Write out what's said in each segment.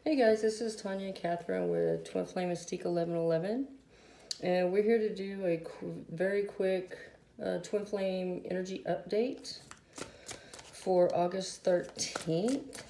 Hey guys, this is Tanya and Catherine with Twin Flame Mystique 1111, and we're here to do a very quick Twin Flame energy update for August 13th.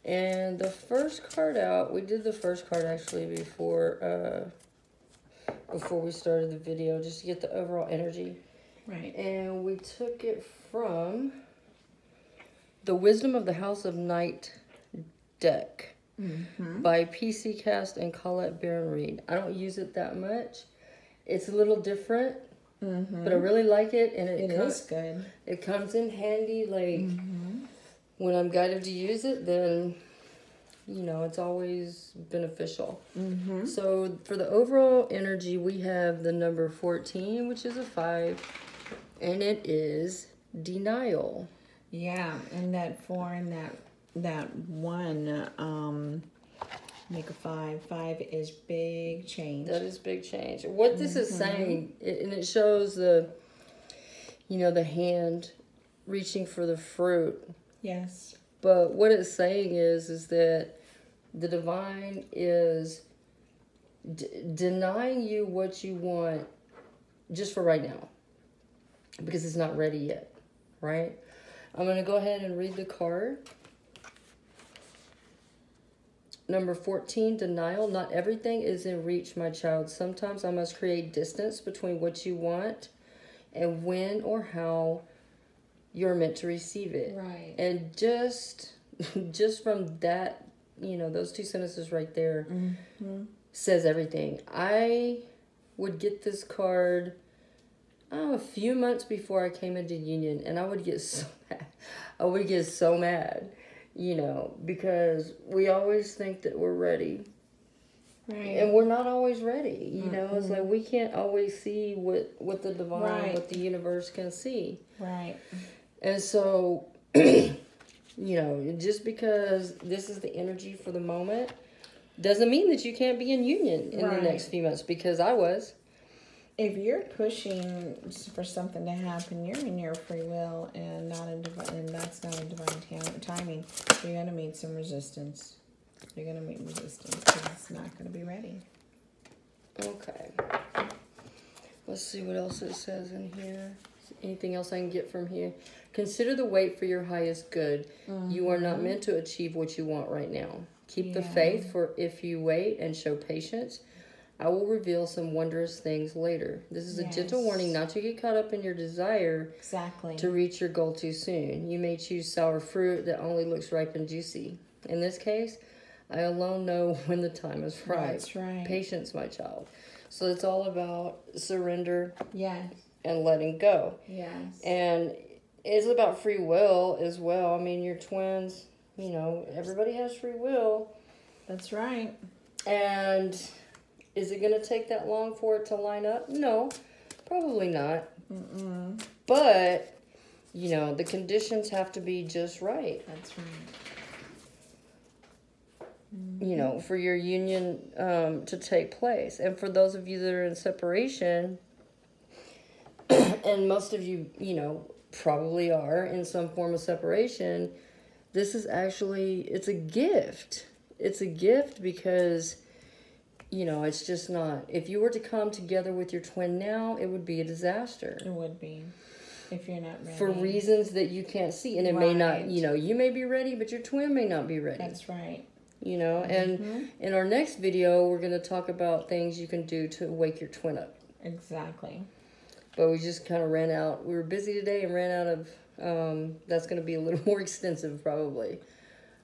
And the first card out, we did the first card actually before we started the video, just to get the overall energy. Right. And we took it from the Wisdom of the House of Night deck. By PC Cast and Colette Baron Reed. I don't use it that much. It's a little different, but I really like it, and it is good. It comes in handy, like when I'm guided to use it. Then it's always beneficial. So for the overall energy, we have the number 14, which is a 5, and it is denial. Yeah, and that 4 and that 1 make a 5. 5 is big change. That is big change. What this is saying, and it shows the hand reaching for the fruit. Yes. But what it's saying is that the divine is denying you what you want just for right now, because it's not ready yet, right? I'm going to go ahead and read the card. Number 14, denial. Not everything is in reach, my child. Sometimes I must create distance between what you want and when or how you're meant to receive it. Right. And just from that, those two sentences right there says everything. I would get this card a few months before I came into union, and I would get so mad. Because we always think that we're ready. Right. And we're not always ready. It's like we can't always see what the divine, what the universe can see. Right. And so, just because this is the energy for the moment doesn't mean that you can't be in union in the next few months, because I was. If you're pushing for something to happen, you're in your free will, and that's not a divine timing. You're going to meet some resistance. You're going to meet resistance because it's not going to be ready. Okay. Let's see what else it says in here. Anything else I can get from here? Consider the wait for your highest good. You are not meant to achieve what you want right now. Keep the faith, for if you wait and show patience, I will reveal some wondrous things later. This is a gentle warning not to get caught up in your desire to reach your goal too soon. You may choose sour fruit that only looks ripe and juicy. In this case, I alone know when the time is right. That's right. Patience, my child. So it's all about surrender and letting go. Yes. And it's about free will as well. I mean, you're twins. Everybody has free will. That's right. And is it going to take that long for it to line up? No, probably not. But, the conditions have to be just right. That's right. For your union to take place. And for those of you that are in separation, and most of you, probably are in some form of separation, this is actually, it's a gift. It's a gift because it's just not. If you were to come together with your twin now, it would be a disaster. It would be, if you're not ready. For reasons that you can't see. And it may not, you may be ready, but your twin may not be ready. That's right. And in our next video, we're going to talk about things you can do to wake your twin up. Exactly. But we just kind of ran out. We were busy today and ran out of, that's going to be a little more extensive probably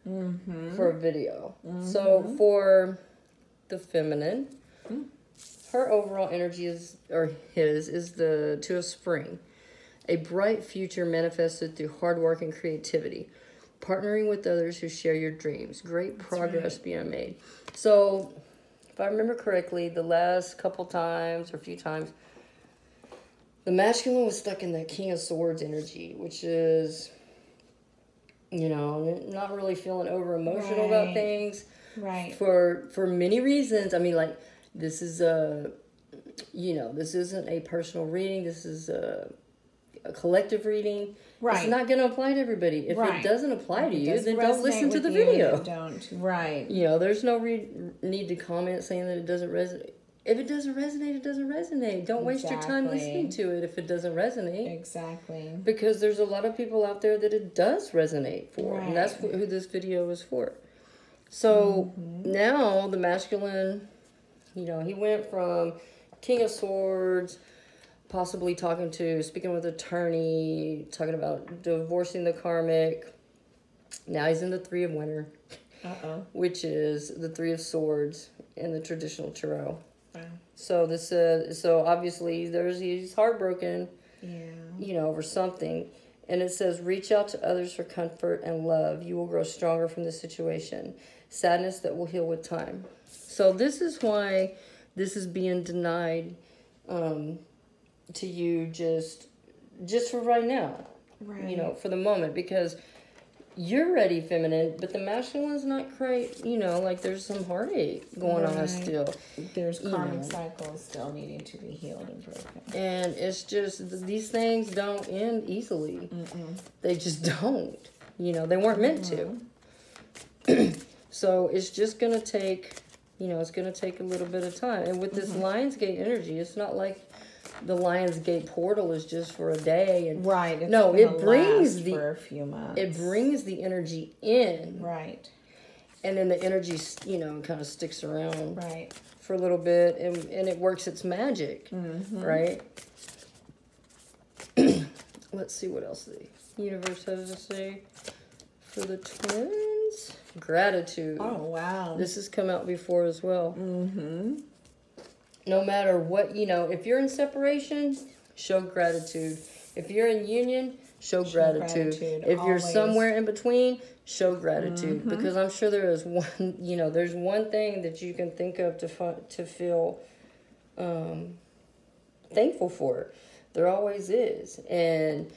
for a video. So for the feminine, her overall energy is the Two of Spring. A bright future manifested through hard work and creativity. Partnering with others who share your dreams. Great progress being made. So, if I remember correctly, the last couple times or few times, the masculine was stuck in the King of Swords energy, which is, not really feeling over emotional about things. Right. For many reasons. I mean, like, this is this isn't a personal reading. This is a collective reading. It's not going to apply to everybody. If it doesn't apply to you, then don't listen to the video. Don't. Right. You know, there's no need to comment saying that it doesn't resonate. If it doesn't resonate, it doesn't resonate. Don't waste your time listening to it if it doesn't resonate. Exactly. Because there's a lot of people out there that it does resonate for. And that's who this video is for. So now the masculine, you know, he went from King of Swords, possibly speaking with attorney, talking about divorcing the karmic. Now he's in the Three of Winter, which is the Three of Swords in the traditional tarot. Wow. So so obviously he's heartbroken, you know, over something. And it says, reach out to others for comfort and love. You will grow stronger from this situation. Sadness that will heal with time. So this is why this is being denied to you just for right now. Right. You know, for the moment. Because you're ready, feminine, but the masculine's not quite, you know, like there's some heartache going on still. There's karmic cycles still needing to be healed and broken. And it's just, these things don't end easily. They just don't. You know, they weren't meant to. So it's just going to take, you know, it's going to take a little bit of time. And with this Lionsgate energy, it's not like the Lionsgate portal is just for a day. And right. No, it brings for a few months. It brings the energy in. Right. And then the energy, you know, kind of sticks around. Right. For a little bit, and it works its magic. Right. Let's see what else the universe has to say for the twins. Gratitude. Oh, wow. This has come out before as well. No matter what, you know, if you're in separation, show gratitude. If you're in union, show gratitude. If you're somewhere in between, show gratitude. Because I'm sure there is one, you know, there's one thing that you can think of to feel thankful for. There always is. And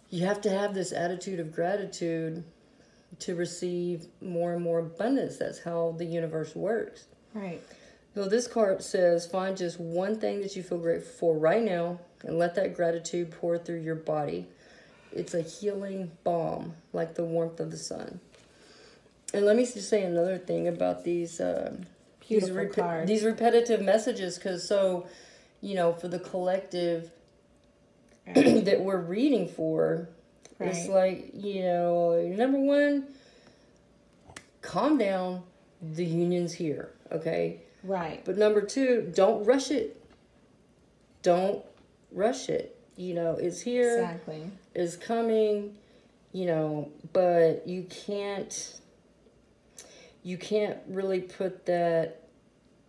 you have to have this attitude of gratitude to receive more and more abundance. That's how the universe works. Right. So this card says, find just one thing that you feel grateful for right now and let that gratitude pour through your body. It's a healing balm, like the warmth of the sun. And let me just say another thing about these repetitive messages, because you know, for the collective that we're reading for, it's like, you know, number one, calm down. The union's here, okay? Right. But number two, don't rush it. Don't rush it. You know, it's here. Exactly. It's coming, you know, but you can't really put that,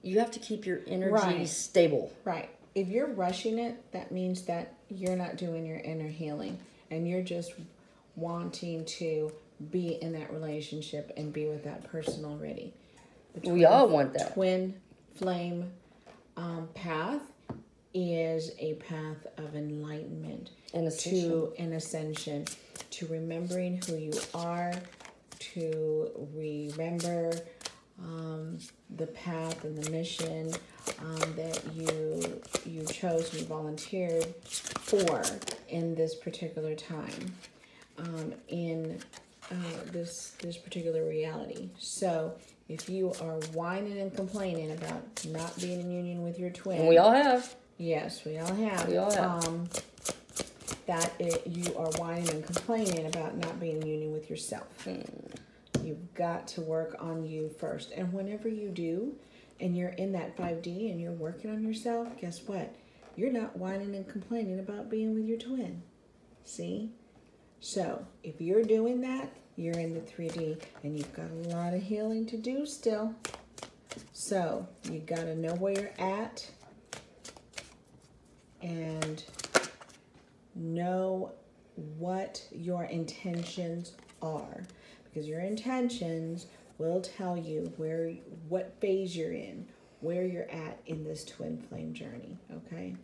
you have to keep your energy stable. Right. If you're rushing it, that means that you're not doing your inner healing and you're just wanting to be in that relationship and be with that person already. We all want that. Twin flame path is a path of enlightenment and an ascension, to remembering who you are, to remember the path and the mission that you chose and you volunteered for in this particular time, in this particular reality. So if you are whining and complaining about not being in union with your twin, and we all have. Yes, we all have. We all have. You are whining and complaining about not being in union with yourself. You've got to work on you first. And whenever you do, and you're in that 5D and you're working on yourself, guess what? You're not whining and complaining about being with your twin. See? So, if you're doing that, you're in the 3D, and you've got a lot of healing to do still. So, you got to know where you're at and know what your intentions are, because your intentions will tell you what phase you're in, where you're at in this twin flame journey, okay?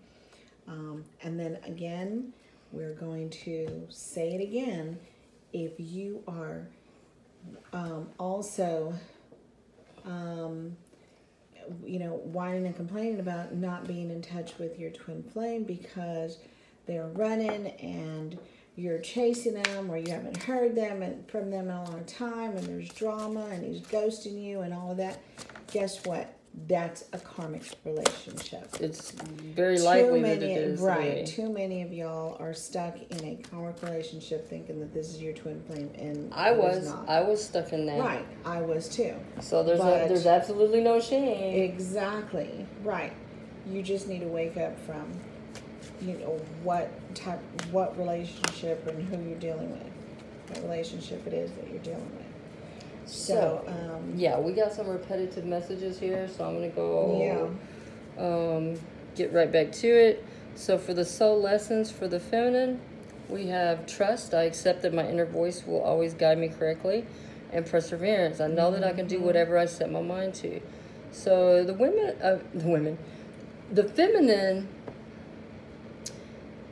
And then again, we're going to say it again. If you are also, whining and complaining about not being in touch with your twin flame because they're running and you're chasing them, or you haven't heard from them in a long time, and there's drama, and he's ghosting you, and all of that. Guess what? That's a karmic relationship. It's very likely that it is. Right. Too many of y'all are stuck in a karmic relationship thinking that this is your twin flame, and I was stuck in that. Right. I was too. So there's absolutely no shame. Exactly. Right. You just need to wake up from, what relationship and who you're dealing with. What relationship it is that you're dealing with. So, yeah, we got some repetitive messages here, so I'm going to go get right back to it. So for the soul lessons for the feminine, we have trust. I accept that my inner voice will always guide me correctly. And perseverance. I know that I can do whatever I set my mind to. So the feminine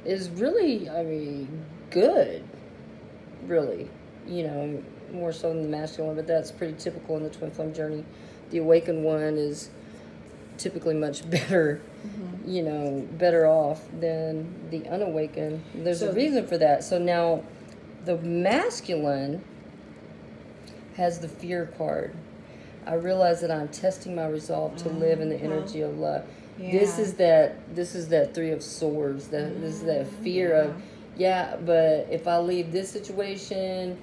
is really, good, really, more so than the masculine, but that's pretty typical in the twin flame journey. The awakened one is typically much better, better off than the unawakened. There's a reason for that. So now the masculine has the fear card. I realize that I'm testing my resolve to live in the energy of love. Yeah. This is that Three of Swords. This is that fear of, but if I leave this situation,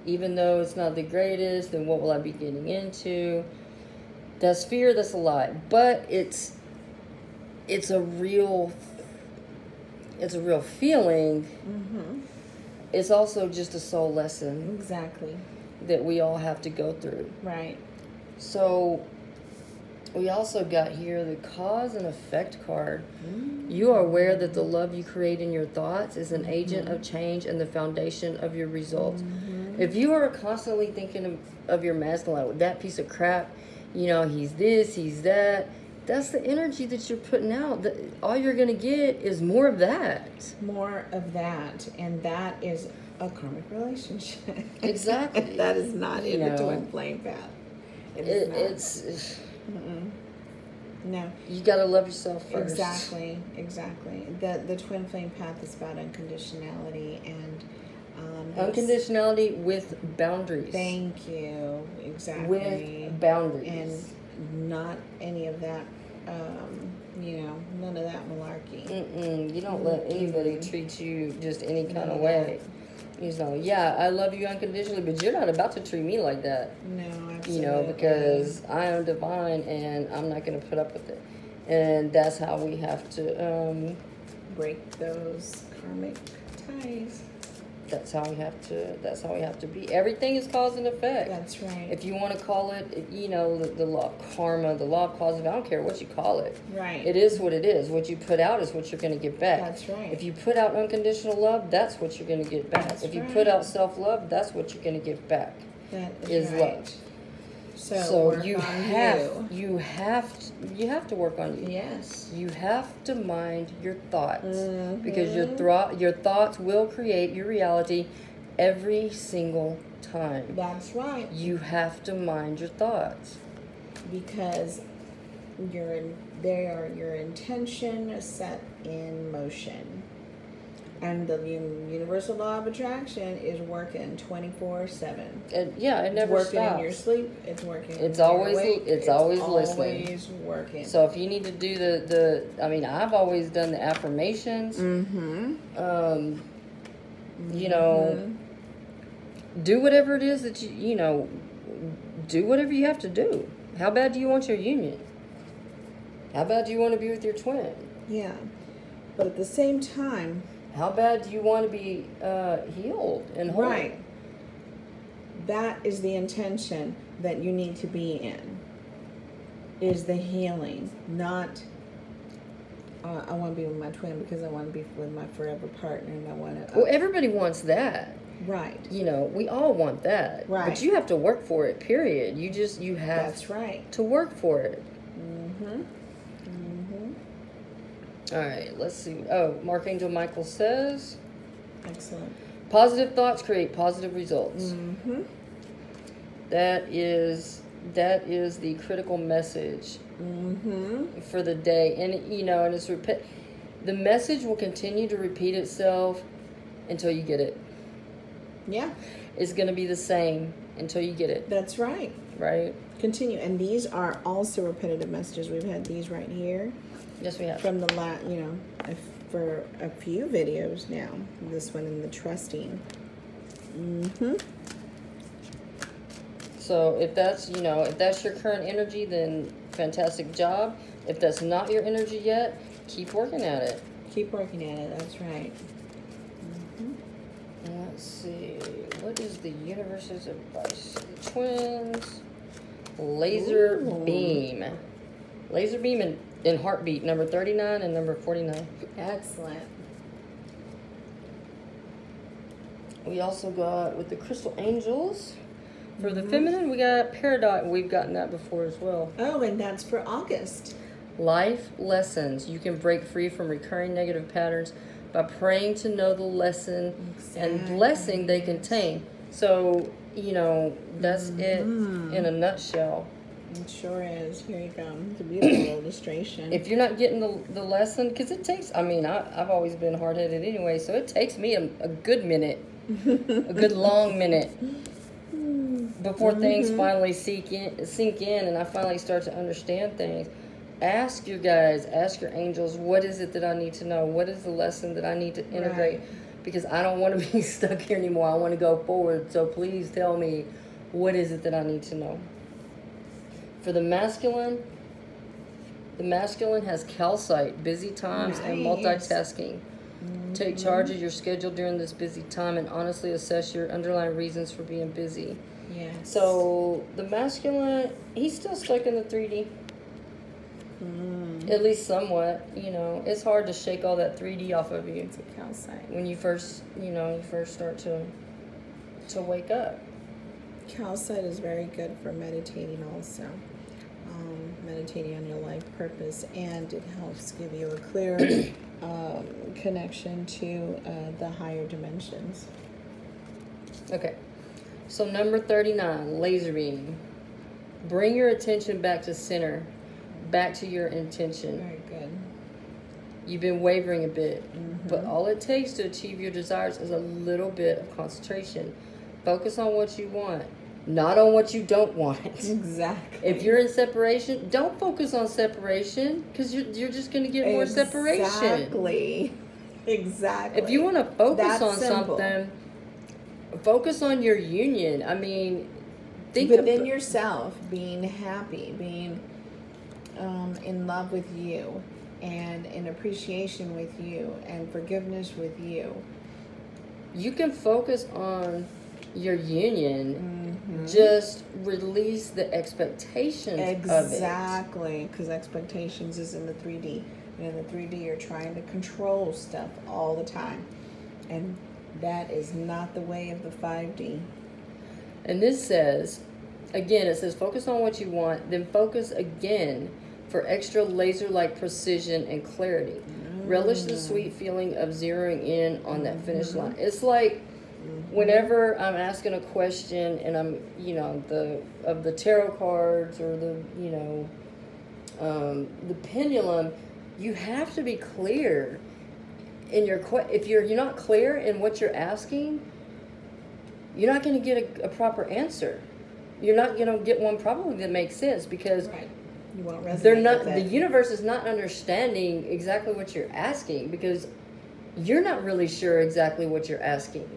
even though it's not the greatest, then what will I be getting into? That's fear, that's a lie. But it's a real feeling. Mm-hmm. It's also just a soul lesson. Exactly. That we all have to go through. Right. So we also got here the cause and effect card. Mm-hmm. You are aware that the love you create in your thoughts is an agent of change and the foundation of your results. Mm-hmm. If you are constantly thinking of your masculine, like, that piece of crap, he's this, he's that, that's the energy that you're putting out. All you're going to get is more of that. More of that. And that is a karmic relationship. Exactly. That is not in the twin flame path. It's no. You got to love yourself first. Exactly. The twin flame path is about unconditionality and unconditionality with boundaries. Thank you. Exactly. With boundaries. And not any of that, none of that malarkey. You don't let anybody treat you just any kind of way. I love you unconditionally, but you're not about to treat me like that. No, absolutely. Because I am divine and I'm not going to put up with it. And that's how we have to break those karmic ties. That's how we have to be. Everything is cause and effect. That's right. If you want to call it, the law of karma, the law of cause, I don't care what you call it. Right. It is what it is. What you put out is what you're going to get back. That's right. If you put out unconditional love, that's what you're going to get back. If you put out self-love, that's what you're going to get back. That is right. Love. So you have to work on you. Yes. You have to mind your thoughts because your thoughts will create your reality every single time. That's right. You have to mind your thoughts because your intention set in motion. And the universal law of attraction is working 24/7. It never working stops. In your sleep. It's working. It's always listening. Always working. So if you need to do I've always done the affirmations. Do whatever it is that do whatever you have to do. How bad do you want your union? How bad do you want to be with your twin? Yeah, but at the same time, how bad do you want to be healed and whole? Right. That is the intention that you need to be in. Is the healing, not I want to be with my twin because I want to be with my forever partner and I want to... Well, everybody wants that. Right. We all want that. Right. But you have to work for it, period. You have That's right. to work for it. Mm-hmm. All right, let's see. Oh, Archangel Michael says... Excellent. Positive thoughts create positive results. Mm-hmm. That is the critical message for the day. And, and it's the message will continue to repeat itself until you get it. Yeah. It's going to be the same until you get it. That's right. Right? Continue. And these are also repetitive messages. We've had these right here. Yes, we have. From the for a few videos now. This one in the trusting. So if that's, if that's your current energy, then fantastic job. If that's not your energy yet, keep working at it. Keep working at it. That's right. Let's see. What is the universe's advice? The twins. Laser beam. Laser beam in heartbeat, number 39 and number 49. Excellent. We also got, with the crystal angels, for the feminine, we got Paradox. We've gotten that before as well. Oh, and that's for August. Life lessons. You can break free from recurring negative patterns by praying to know the lesson and blessing they contain. So, that's it in a nutshell. It sure is. Here you go. It's a beautiful illustration. If you're not getting the lesson, because it takes, I've always been hard-headed anyway, so it takes me a good minute, a good long minute, before things finally sink in and I finally start to understand things. Ask your guides, ask your angels, what is it that I need to know? What is the lesson that I need to integrate? Right. Because I don't want to be stuck here anymore. I want to go forward. So please tell me, what is it that I need to know? For the masculine has calcite, busy times, and multitasking. Take charge of your schedule during this busy time and honestly assess your underlying reasons for being busy. Yes. So the masculine, he's still stuck in the 3D. At least somewhat. It's hard to shake all that 3D off of you. It's a calcite. When you first start to wake up. Calcite is very good for meditating also. Meditating on your life purpose, and it helps give you a clear connection to the higher dimensions. Okay. So number 39, laser beam. Bring your attention back to center, back to your intention. Very good. You've been wavering a bit, but all it takes to achieve your desires is a little bit of concentration. Focus on what you want, not on what you don't want. Exactly. If you're in separation, don't focus on separation, because you're just going to get more separation. Exactly. If you want to focus on something, focus on your union. Think within yourself, being happy, being in love with you, and in appreciation with you, and forgiveness with you. You can focus on your union. Just release the expectations of it. Exactly, because expectations is in the 3D. And in the 3D, you're trying to control stuff all the time. And that is not the way of the 5D. And this says, again, it says focus on what you want, then focus again for extra laser-like precision and clarity. Relish the sweet feeling of zeroing in on that finish line. It's like whenever I'm asking a question and I'm, the tarot cards or the pendulum, you have to be clear in your if you're not clear in what you're asking, you're not going to get a proper answer. You're not going to get one probably that makes sense, because you won't resonate they're not. with The it. universe is not understanding exactly what you're asking, because you're not really sure exactly what you're asking.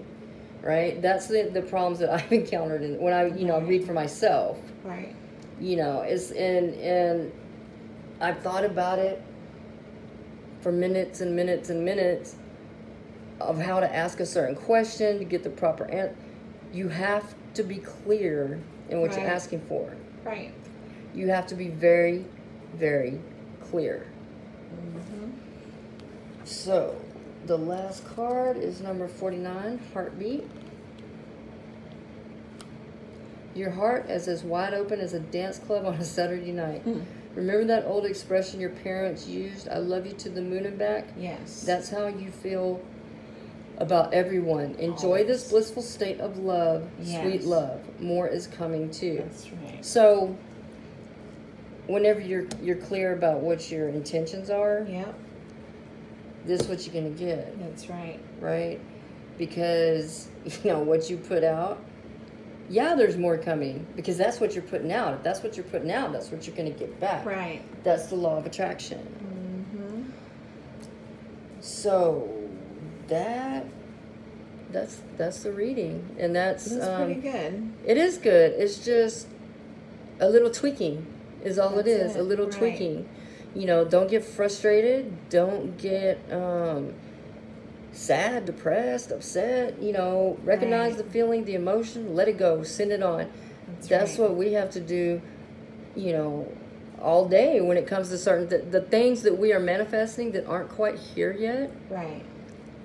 Right? That's the problems that I've encountered when I read for myself. Right. It's and I've thought about it for minutes and minutes and minutes of how to ask a certain question to get the proper answer. You have to be clear in what you're asking for. Right. You have to be very, very clear. So, the last card is number 49, Heartbeat. Your heart is as wide open as a dance club on a Saturday night. Remember that old expression your parents used, I love you to the moon and back? Yes. That's how you feel about everyone. Enjoy this blissful state of love, sweet love. More is coming too. That's right. So, whenever you're clear about what your intentions are, Yep. this is what you're going to get. That's right. Right? because, what you put out, yeah, there's more coming, because that's what you're putting out. If that's what you're putting out, that's what you're going to get back. Right. That's the law of attraction. Mm-hmm. So that's the reading, and that's pretty good. It is good. It's just a little tweaking is all it is. A little right. tweaking. Don't get frustrated. Don't get sad, depressed, upset. Recognize the feeling, the emotion, let it go, send it on. That's what we have to do, all day when it comes to certain the things that we are manifesting that aren't quite here yet. Right.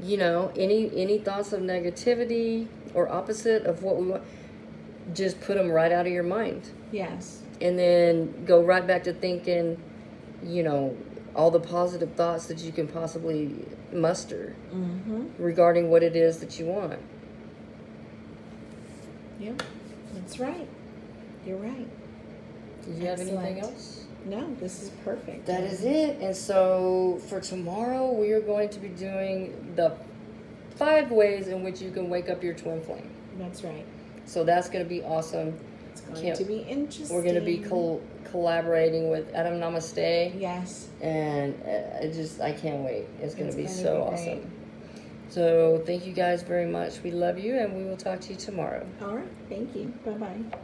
Any thoughts of negativity or opposite of what we want, just put them right out of your mind. Yes. And then go right back to thinking, all the positive thoughts that you can possibly muster regarding what it is that you want. Yep, that's right. You're right. Did you have anything else? No, this is perfect. That is it. And so for tomorrow, we are going to be doing the 5 ways in which you can wake up your twin flame. That's right. So that's going to be awesome. It's going to be interesting. We're going to be collaborating with Adam Namaste. Yes. And I can't wait. It's going to be so awesome. So thank you guys very much. We love you, and we will talk to you tomorrow. All right. Thank you. Bye-bye.